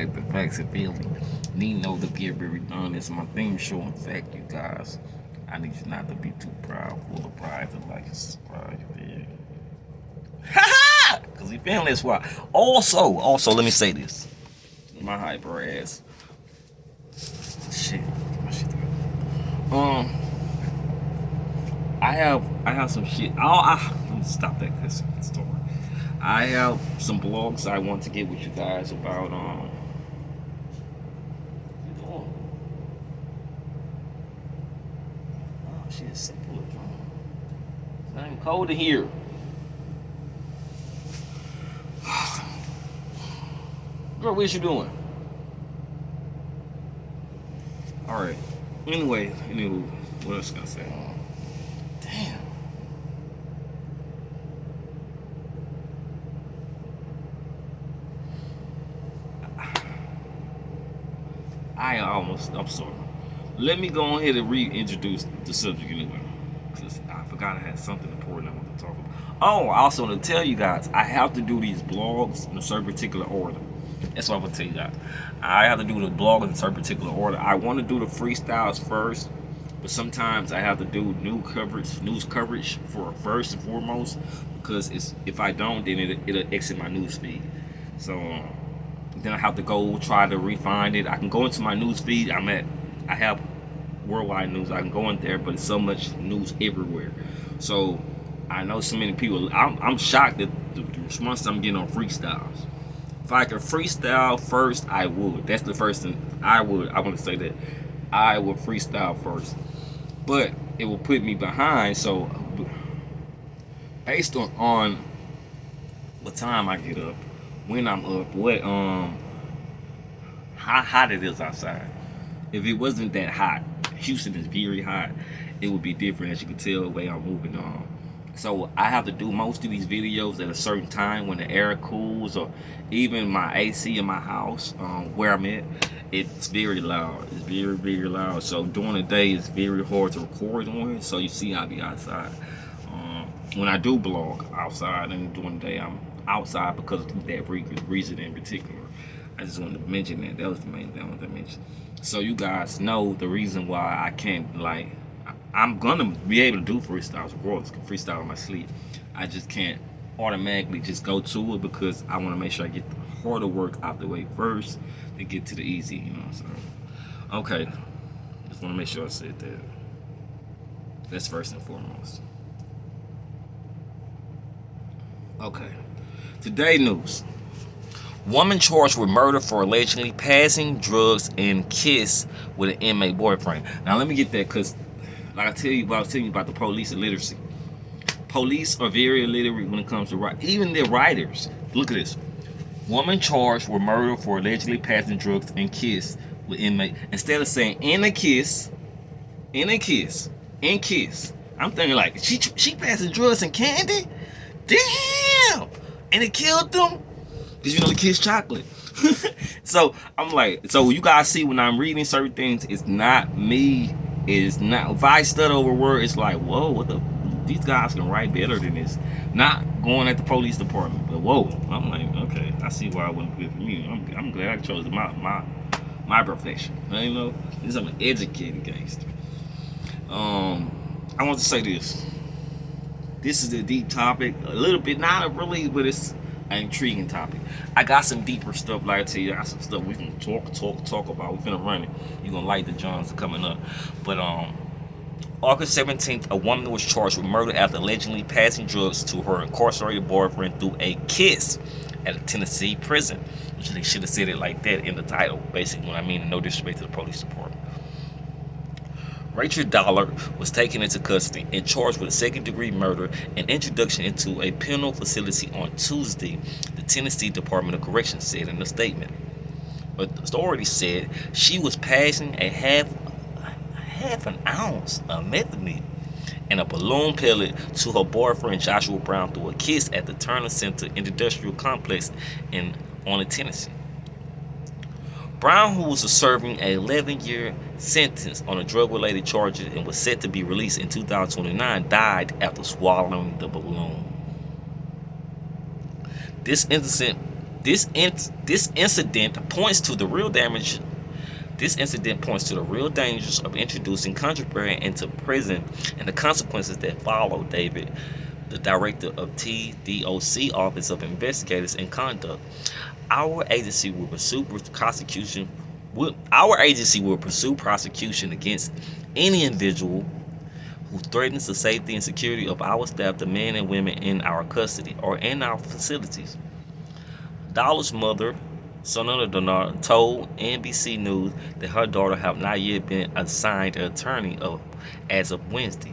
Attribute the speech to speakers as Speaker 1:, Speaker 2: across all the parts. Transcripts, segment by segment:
Speaker 1: let the facts and feelings. Need know to get very done. It's my theme show. In fact, you guys, I need you not to be too proud, full of pride, to like and subscribe. Ha ha! Cause you feeling this why. Also, let me say this. My hyper ass. Shit. My shit together. I have some shit. Let me stop that story. I have some blogs I want to get with you guys about oh shit, it's simple. It's not even cold in here. Girl, what you doing? Alright. Anyway, what else can I say? Damn. I'm sorry. Let me go ahead and reintroduce the subject anyway. Because I forgot I had something important I want to talk about. Oh, also to tell you guys, I have to do these blogs in a certain particular order. That's what I'm going to tell you guys. I have to do the blog in a certain particular order. I want to do the freestyles first, but sometimes I have to do news coverage for first and foremost, because if I don't, then it'll exit my news feed. So then I have to go try to refine it. I can go into my news feed. I have worldwide news. I can go in there, but it's so much news everywhere. So I know so many people. I'm shocked at the response I'm getting on freestyles. If I could freestyle first, I would. That's the first thing I would. I want to say that I would freestyle first, but it will put me behind. So based on what time I get up, when I'm up, what how hot it is outside. If it wasn't that hot, Houston is very hot. It would be different, as you can tell the way I'm moving on. So I have to do most of these videos at a certain time when the air cools, or even my AC in my house, where I'm at, it's very loud. It's very, very loud. So during the day, it's very hard to record on it. So you see, I'll be outside. When I do blog outside, and during the day, I'm outside because of that reason in particular. I just wanted to mention that. That was the main thing I wanted to mention. So you guys know the reason why I can't, like, I'm gonna be able to do freestyles regardless. I can freestyle in my sleep. I just can't automatically just go to it because I want to make sure I get the harder work out the way first to get to the easy, you know. So okay, just want to make sure I said that. That's first and foremost. Okay, today news. Woman charged with murder for allegedly passing drugs and kiss with an inmate boyfriend. Now let me get that, because like I was telling you about the police illiteracy. Police are very illiterate when it comes to writing. Even their writers. Look at this. Woman charged with murder for allegedly passing drugs and kiss with inmate. Instead of saying in a kiss, I'm thinking like, she passing drugs and candy? Damn! And it killed them? Because you know the kiss chocolate. So I'm like, so you guys see when I'm reading certain things, it's not me. It's not, if I stutter over word, it's like, whoa, these guys can write better than this. Not going at the police department, but whoa. I'm like, okay, I see why it wouldn't be for me. I'm glad I chose my profession. You know, this I'm an educated gangster. I want to say this. This is a deep topic, a little bit, not really, but it's an intriguing topic. I got some deeper stuff, like I tell you, I got some stuff we can talk about. We're finna run it. You're gonna like the Johns coming up. But August 17th, a woman was charged with murder after allegedly passing drugs to her incarcerated boyfriend through a kiss at a Tennessee prison. Which they should have said it like that in the title, basically, when I mean no disrespect to the police department. Rachel Dollar was taken into custody and charged with a second-degree murder and introduction into a penal facility on Tuesday, the Tennessee Department of Corrections said in a statement. But the authorities said she was passing a half an ounce of methamphetamine and a balloon pellet to her boyfriend Joshua Brown through a kiss at the Turner Center Industrial Complex on Tennessee. Brown, who was serving an 11-year sentence on a drug-related charges and was set to be released in 2029, died after swallowing the balloon. This innocent This incident points to the real damage. This incident points to the real dangers of introducing contraband into prison and the consequences that follow. David, the director of TDOC, Office of Investigators and Conduct, our agency will pursue prosecution. Our agency will pursue prosecution against any individual who threatens the safety and security of our staff, the men and women in our custody or in our facilities. Dollar's mother, Sonata Donar, told NBC News that her daughter have not yet been assigned an attorney as of Wednesday.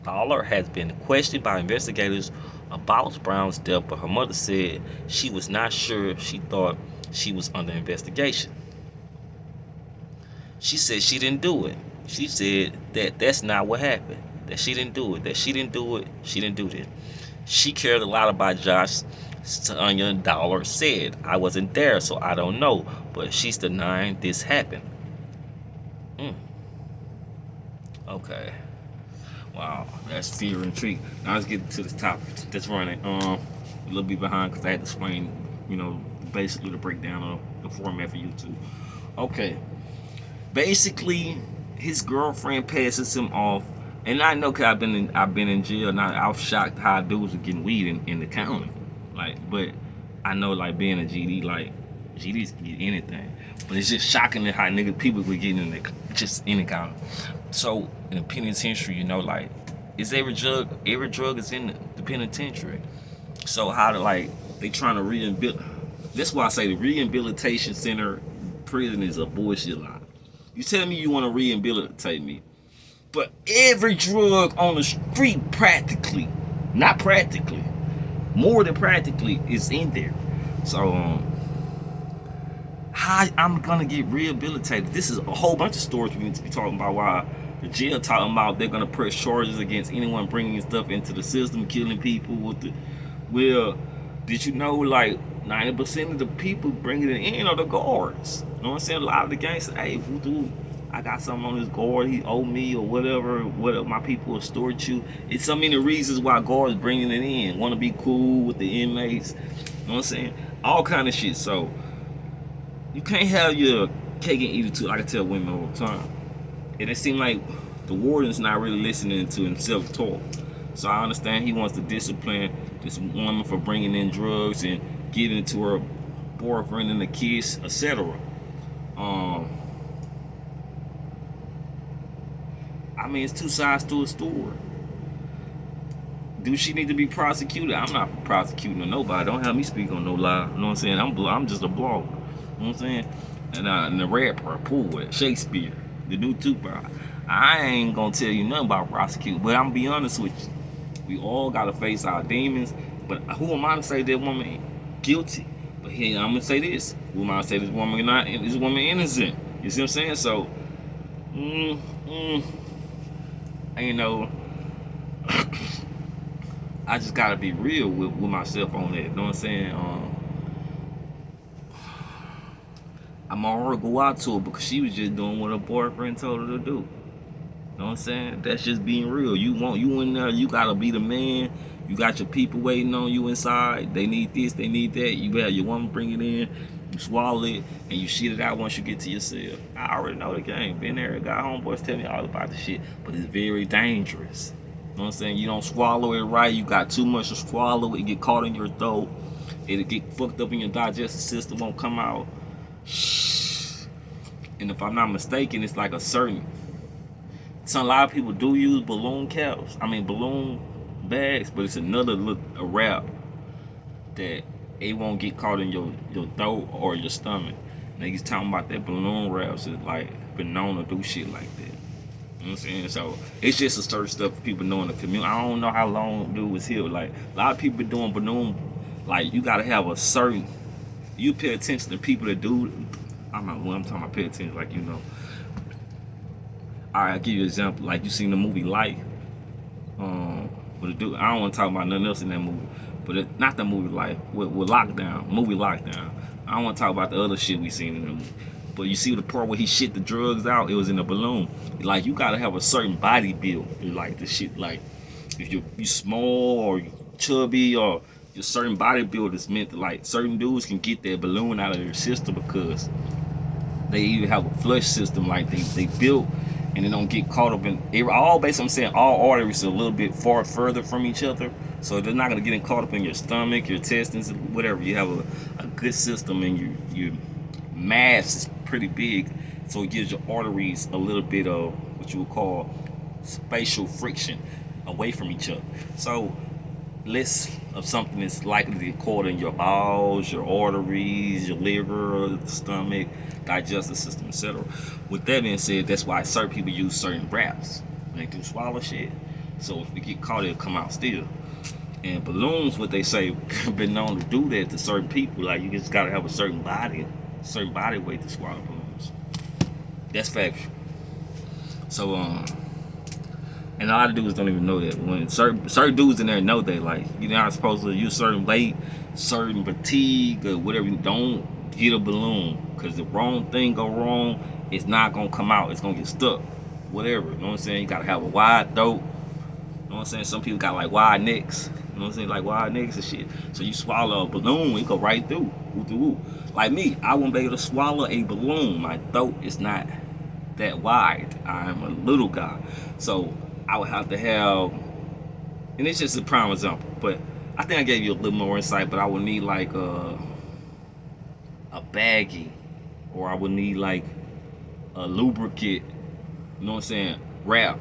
Speaker 1: Dollar has been questioned by investigators about Brown's death, but her mother said she was not sure. She thought she was under investigation. She said she didn't do it. She said that that's not what happened. That she didn't do it. She didn't do it. She cared a lot about Josh. Sonia Dollar said, I wasn't there, so I don't know. But she's denying this happened. Okay. Wow, that's fear and intrigue. Now let's get to the topic that's running. A little bit behind because I had to explain, basically the breakdown of the format for YouTube. Okay. Basically, his girlfriend passes him off, and I know because I've been in jail, and I was shocked how dudes are getting weed in the county. But I know being a GD, GDs can get anything. But it's just shocking how people were getting in just any kind. So in the penitentiary, is every drug is in the penitentiary. So how they trying to rehabilitate? That's why I say the rehabilitation center prison is a bullshit lie. You telling me you want to rehabilitate me, but every drug on the street not practically, more than practically is in there. So how I'm gonna get rehabilitated? This is a whole bunch of stories we need to be talking about. Why the jail talking about they're gonna press charges against anyone bringing stuff into the system, killing people well, did you know 90% of the people bringing it in are the guards? You know what I'm saying? A lot of the gangs say, hey, dude, I got something on this guard, he owe me or whatever, my people will extort you. It's so many reasons why guards bringing it in. Want to be cool with the inmates. You know what I'm saying? All kind of shit. So you can't have your cake and eat it too. Like I tell women all the time. And it seems like the warden's not really listening to himself talk. So I understand he wants to discipline this woman for bringing in drugs and getting it to her boyfriend and the kids, etc. It's two sides to a story. Do she need to be prosecuted? I'm not prosecuting nobody. Don't have me speak on no lie. You know what I'm saying? I'm just a blogger. You know what I'm saying? And the rapper, Poet, Shakespeare, the new Tupac. I ain't gonna tell you nothing about prosecuting, but I'm gonna be honest with you. We all gotta face our demons. But who am I to say that woman guilty? But here I'm gonna say this. Who am I to say this woman innocent? You see what I'm saying? So, I just gotta be real with myself on that. You know what I'm saying? I'm already go out to her because she was just doing what her boyfriend told her to do. You know what I'm saying? That's just being real. You in there, you gotta be the man. You got your people waiting on you inside. They need this, they need that. You have your woman bring it in, you swallow it, and you shit it out once you get to your cell. I already know the game. Been there, got homeboys tell me all about the shit. But it's very dangerous. You know what I'm saying? You don't swallow it right. You got too much to swallow. It get caught in your throat. It'll get fucked up in your digestive system. Won't come out. And if I'm not mistaken, it's like a certain. So a lot of people do use balloon bags, but it's another a wrap that it won't get caught in your throat or your stomach. Niggas talking about that balloon wraps is been known to do shit like that. You know what I'm saying? So it's just a certain stuff people know in the community. I don't know how long dude was here. A lot of people been doing balloon. You gotta have a certain. You pay attention to people that do. I'm talking about pay attention. Alright, I'll give you an example. You seen the movie Life. With a dude. I don't want to talk about nothing else in that movie. But not the movie Life. With Lockdown. Movie Lockdown. I don't want to talk about the other shit we seen in the movie. But you see the part where he shit the drugs out, it was in a balloon. You gotta have a certain body build. The shit, if you small or you chubby or Your certain bodybuilders meant to, like, certain dudes can get that balloon out of their system because they even have a flush system, like they built, and they don't get caught up in it. All basically, I'm saying all arteries are a little bit further from each other, so they're not gonna get caught up in your stomach, your intestines, whatever. You have a good system, and your mass is pretty big, so it gives your arteries a little bit of what you would call spatial friction away from each other. So less of something that's likely to get caught in your bowels, your arteries, your liver, the stomach, digestive system, etc. With that being said, that's why certain people use certain wraps. They do swallow shit. So if you get caught, it'll come out still. And balloons, what they say, been known to do that to certain people. Like, you just gotta have a certain body weight to swallow balloons. That's factual. So and a lot of dudes don't even know that. When certain dudes in there know that, like, you're not supposed to use certain weight, certain fatigue, or whatever. You don't get a balloon, because the wrong thing go wrong, it's not gonna come out. It's gonna get stuck. Whatever. You know what I'm saying? You gotta have a wide throat. You know what I'm saying? Some people got like wide necks. You know what I'm saying? Like wide necks and shit. So you swallow a balloon, it go right through. Like me, I wouldn't be able to swallow a balloon. My throat is not that wide. I'm a little guy. So I would have to have, and it's just a prime example, but I think I gave you a little more insight, but I would need like a baggie, or I would need like a lubricant, you know what I'm saying, wrap,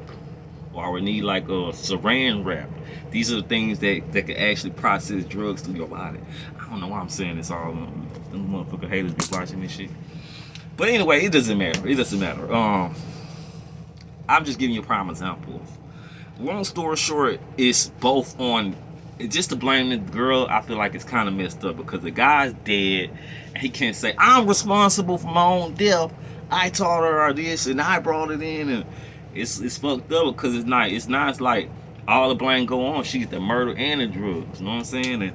Speaker 1: or I would need like a saran wrap. These are the things that can actually process drugs through your body. I don't know why I'm saying this all. Them motherfucker haters be watching this shit. But anyway, it doesn't matter. I'm just giving you a prime example. Long story short, it's both on. Just to blame the girl, I feel like it's kind of messed up, because the guy's dead, and he can't say, I'm responsible for my own death. I taught her this, and I brought it in, and it's fucked up, because it's not like all the blame go on. She get the murder and the drugs. You know what I'm saying? And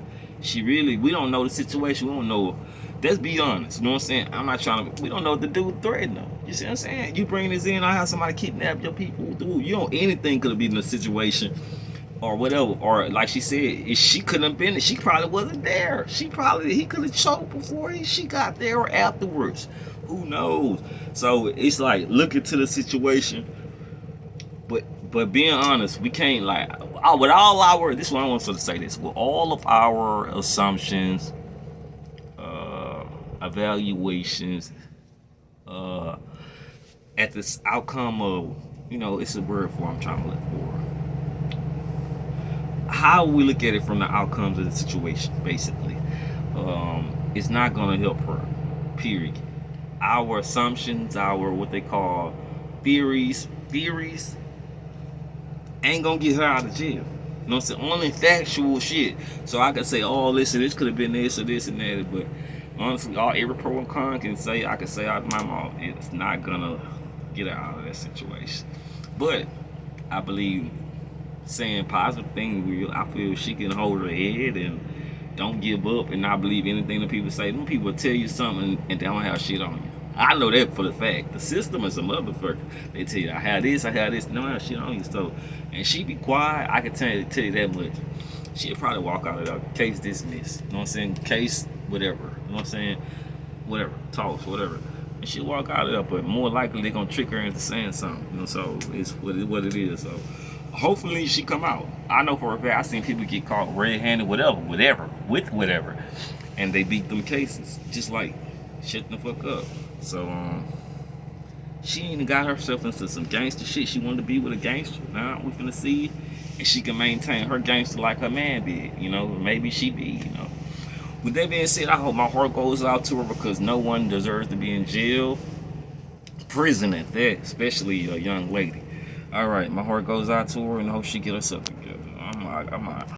Speaker 1: we don't know the situation. We don't know. Let's be honest. You know what I'm saying? I'm not trying to. We don't know if the dude threatened them. You see what I'm saying? You bring this in, I have somebody kidnap your people. Dude, you know, anything could have been in a situation, or whatever. Or like she said, she couldn't have been. She probably wasn't there. He could have choked before she got there or afterwards. Who knows? So it's like, look into the situation. But being honest, we can't, like, with all our, this is what I want to say this, with all of our assumptions, evaluations, at this outcome of, you know, it's a word for I'm trying to look for. How we look at it from the outcomes of the situation, basically, it's not gonna help her. Period. Our assumptions, our what they call theories, ain't gonna get her out of jail. You know what I'm saying? Only factual shit. So I could say, oh, listen, this could have been this or this and that, but honestly, every pro and con I can say out of my mouth, it's not gonna get her out of that situation. But I believe saying positive things, I feel she can hold her head and don't give up, and not believe anything that people say. Them people tell you something and they don't have shit on you. I know that for the fact. The system is a motherfucker. They tell you, I had this, they don't have shit on you. So, and she be quiet, I can tell you that much. She'll probably walk out of there, case dismissed. You know what I'm saying? Case whatever. You know what I'm saying? Whatever. Toss, whatever. And she'll walk out of there, but more likely they're gonna trick her into saying something. You know, so it's what it is. So hopefully she come out. I know for a fact I've seen people get caught red-handed, with whatever, and they beat them cases. Just like, shut the fuck up. So she ain't got herself into some gangster shit. She wanted to be with a gangster. Now we finna see if she can maintain her gangster like her man did. You know, maybe she be, you know. With that being said, I hope my heart goes out to her, because no one deserves to be in jail, prison at that, especially a young lady. All right, my heart goes out to her, and I hope she get herself together. I'm out.